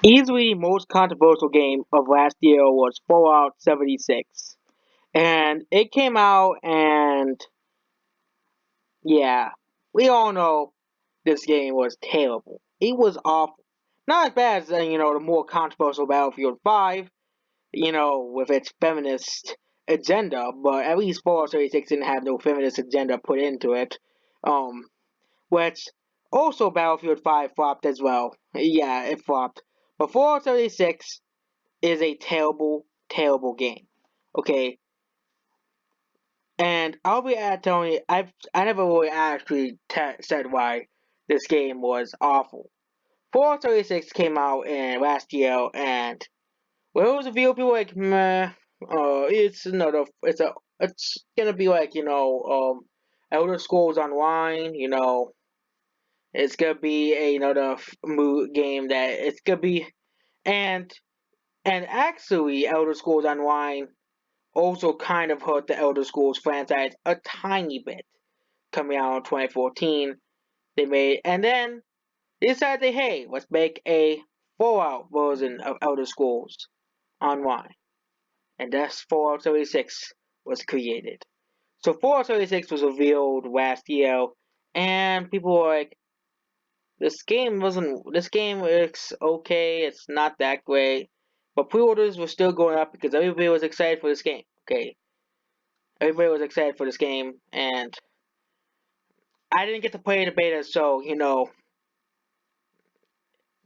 Easily the most controversial game of last year was Fallout 76. And it came out and yeah, we all know this game was terrible. It was awful. Not as bad as the more controversial Battlefield 5, with its feminist agenda, but at least Fallout 76 didn't have no feminist agenda put into it. Um which also Battlefield 5 flopped as well. Yeah, it flopped. But Fallout 76 is a terrible, terrible game. Okay, and I'll be telling you, I never really actually said why this game was awful. Fallout 36 came out in last year, and when it was revealed, people were like, meh, it's gonna be like Elder Scrolls Online, it's gonna be another game that it's gonna be, and and actually, Elder Scrolls Online also kind of hurt the Elder Scrolls franchise a tiny bit. Coming out in 2014, and then they decided, hey, let's make a Fallout version of Elder Scrolls Online, and thus Fallout 76 was created. So Fallout 76 was revealed last year, and people were like, this game looks okay, it's not that great, but pre-orders were still going up because everybody was excited for this game. Okay, everybody was excited for this game, and I didn't get to play the beta, so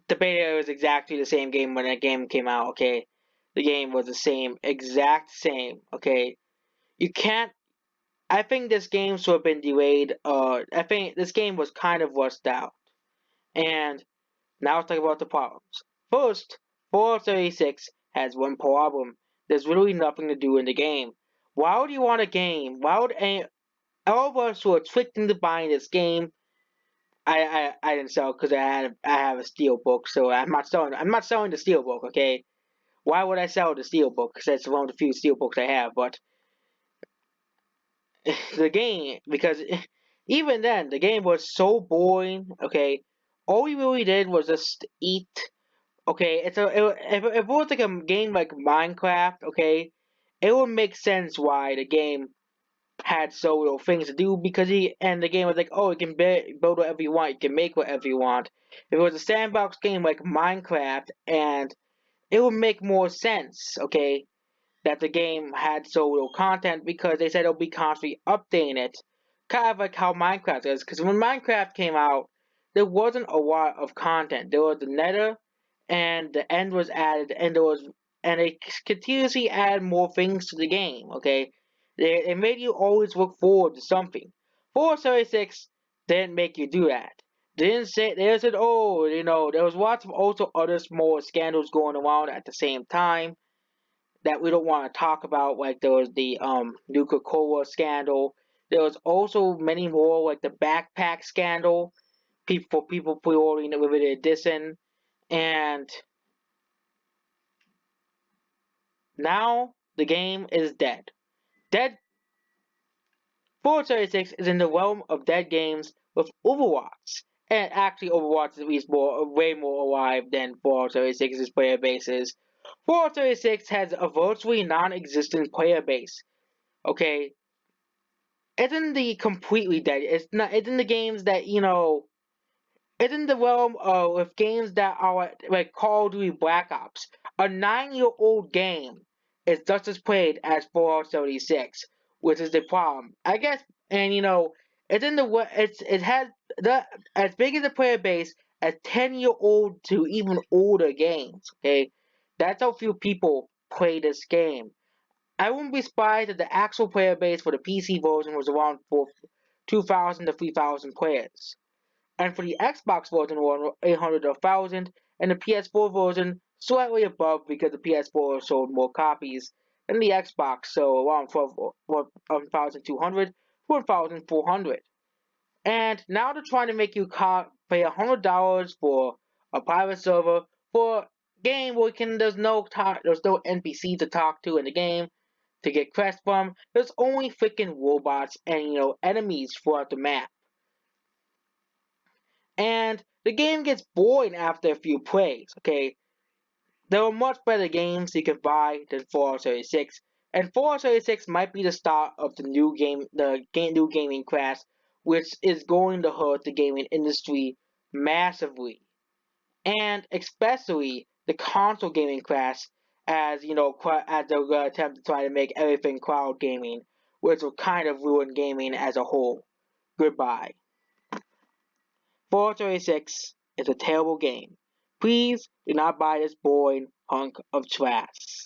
the beta was exactly the same game when that game came out. Okay, the game was the same, exact same. Okay, you can't. I think this game should have been delayed. I think this game was kind of rushed out. And now let's talk about the problems. First, Fallout 36 has one problem. There's really nothing to do in the game. Why would you want a game? Why would all of us who are tricked into buying this game? I didn't sell because I have a steel book, so I'm not selling the steel book. Okay, why would I sell the steel book? Because that's one of the few steel books I have. But the game, because even then the game was so boring. Okay, all we really did was just eat. Okay, if it was like a game like Minecraft, okay, it would make sense why the game had so little things to do because the game was like, oh, you can build whatever you want, you can make whatever you want. If it was a sandbox game like Minecraft, and it would make more sense, okay, that the game had so little content because they said it'll be constantly updating it, kind of like how Minecraft is. Because when Minecraft came out, there wasn't a lot of content. There was the Nether, and the End was added, and they continuously add more things to the game. Okay, it made you always look forward to something. 436 didn't make you do that. They said, oh, there was lots of also other small scandals going around at the same time that we don't want to talk about. Like there was the Nuka Cola scandal. There was also many more, like the backpack scandal. People pre-ordering the limited edition, and now the game is dead. Dead. 436 is in the realm of dead games with Overwatch. And actually, Overwatch is at least way more alive than 436's player base is. 436 has a virtually non-existent player base. Okay, isn't the completely dead. It's not. It's in the games that It's in the realm of with games that are like Call of Duty Black Ops. A 9-year-old game is just as played as Fallout 76, which is the problem, I guess. And it's in the it has the as big as the player base as 10-year-old to even older games. Okay, that's how few people play this game. I wouldn't be surprised if the actual player base for the PC version was around 2,000 to 3,000 players. And for the Xbox version, around 800 to 1,000, and the PS4 version slightly above because the PS4 sold more copies than the Xbox, so around 1,200 to 1,400. And now they're trying to make you pay $100 for a private server for a game where there's no NPC to talk to in the game to get quests from. There's only freaking robots and enemies throughout the map. And the game gets boring after a few plays. Okay, There are much better games you can buy than Fallout 76, and Fallout 76 might be the start of the new gaming crash, which is going to hurt the gaming industry massively, and especially the console gaming crash, as as they're going to attempt to try to make everything cloud gaming, which will kind of ruin gaming as a whole. Goodbye. Fallout 76 is a terrible game. Please do not buy this boring hunk of trash.